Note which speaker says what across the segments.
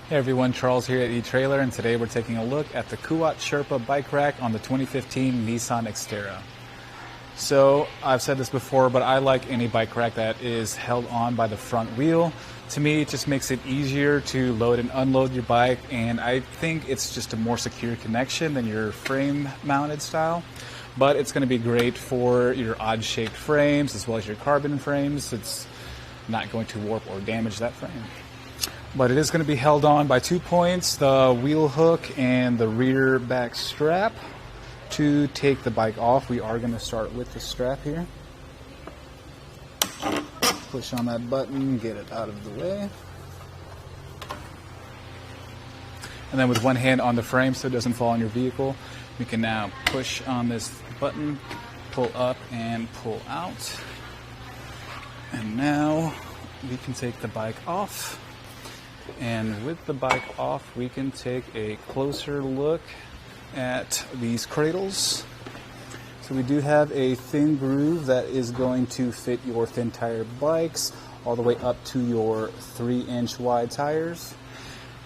Speaker 1: Hey everyone, Charles here at eTrailer, and today we're taking a look at the Kuat Sherpa Bike Rack on the 2015 Nissan Xterra. So, I've said this before, but I like any bike rack that is held on by the front wheel. To me, it just makes it easier to load and unload your bike, and I think it's just a more secure connection than your frame-mounted style. But it's going to be great for your odd-shaped frames as well as your carbon frames. It's not going to warp or damage that frame. But it is going to be held on by 2 points, the wheel hook and the rear back strap. To take the bike off, we are going to start with the strap here. Push on that button, get it out of the way. And then with one hand on the frame so it doesn't fall on your vehicle, we can now push on this button, pull up and pull out. And now we can take the bike off. And with the bike off, we can take a closer look at these cradles. So we do have a thin groove that is going to fit your thin tire bikes all the way up to your 3-inch wide tires.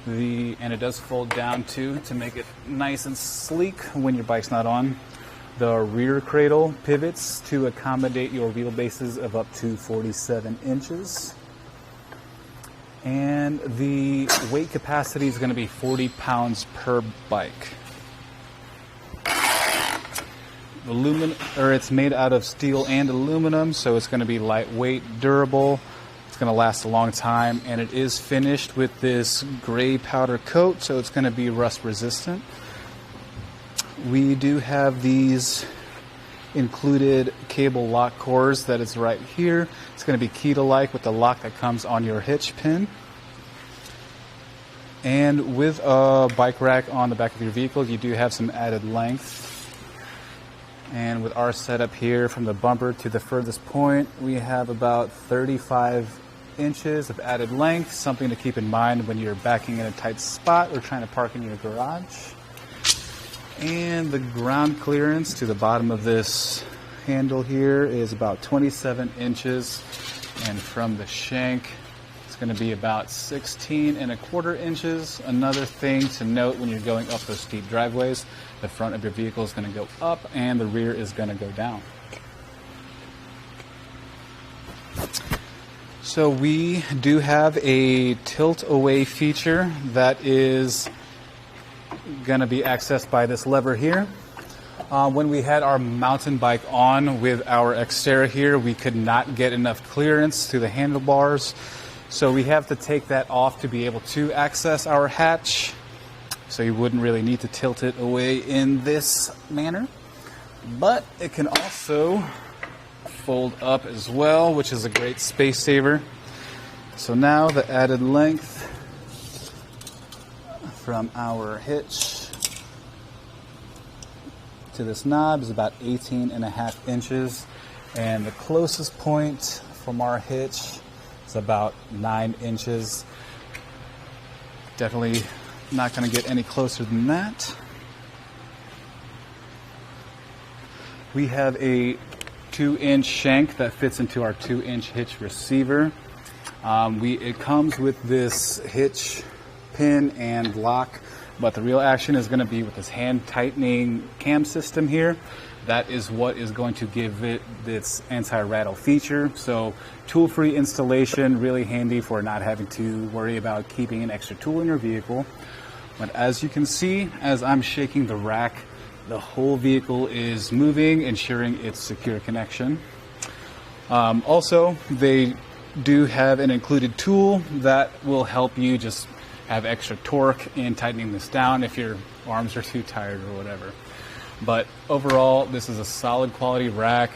Speaker 1: And it does fold down too to make it nice and sleek when your bike's not on. The rear cradle pivots to accommodate your wheelbases of up to 47 inches. And the weight capacity is going to be 40 pounds per bike. It's made out of steel and aluminum, so it's going to be lightweight, durable. It's going to last a long time, and it is finished with this gray powder coat, so it's going to be rust resistant. We do have these included cable lock cores that is right here. It's going to be key to like with the lock that comes on your hitch pin. And with a bike rack on the back of your vehicle, you do have some added length. And with our setup here, from the bumper to the furthest point, we have about 35 inches of added length, something to keep in mind when you're backing in a tight spot or trying to park in your garage. And the ground clearance to the bottom of this handle here is about 27 inches. And from the shank, it's going to be about 16 1/4 inches. Another thing to note when you're going up those steep driveways, the front of your vehicle is going to go up and the rear is going to go down. So we do have a tilt away feature that is going to be accessed by this lever here. When we had our mountain bike on with our Xterra here, we could not get enough clearance to the handlebars, so we have to take that off to be able to access our hatch. So you wouldn't really need to tilt it away in this manner, but it can also fold up as well, which is a great space saver. So now the added length from our hitch to this knob is about 18.5 inches, and the closest point from our hitch is about 9 inches. Definitely not going to get any closer than that. We have a 2-inch shank that fits into our 2-inch hitch receiver. It comes with this hitch pin and lock, but the real action is going to be with this hand tightening cam system here. That is what is going to give it this anti-rattle feature. So tool-free installation, really handy for not having to worry about keeping an extra tool in your vehicle. But as you can see, as I'm shaking the rack, the whole vehicle is moving, ensuring its secure connection. Also, they do have an included tool that will help you just have extra torque in tightening this down if your arms are too tired or whatever. But overall, this is a solid quality rack.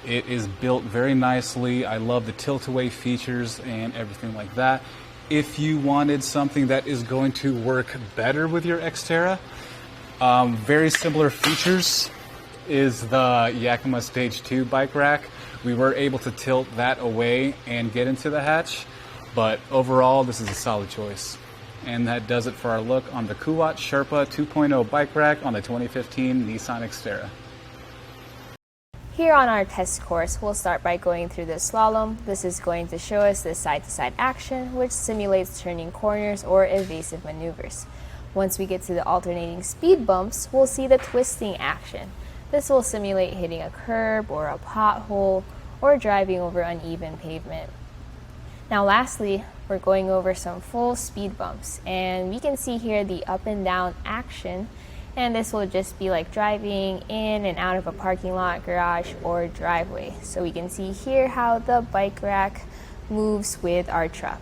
Speaker 1: It is built very nicely. I love the tilt-away features and everything like that. If you wanted something that is going to work better with your Xterra, very similar features is the Yakima Stage 2 bike rack. We were able to tilt that away and get into the hatch, but overall, this is a solid choice. And that does it for our look on the Kuat Sherpa 2.0 bike rack on the 2015 Nissan Xterra.
Speaker 2: Here on our test course, we'll start by going through the slalom. This is going to show us the side-to-side action, which simulates turning corners or evasive maneuvers. Once we get to the alternating speed bumps, we'll see the twisting action. This will simulate hitting a curb or a pothole or driving over uneven pavement. Now lastly, we're going over some full speed bumps, and we can see here the up and down action, and this will just be like driving in and out of a parking lot, garage, or driveway. So we can see here how the bike rack moves with our truck.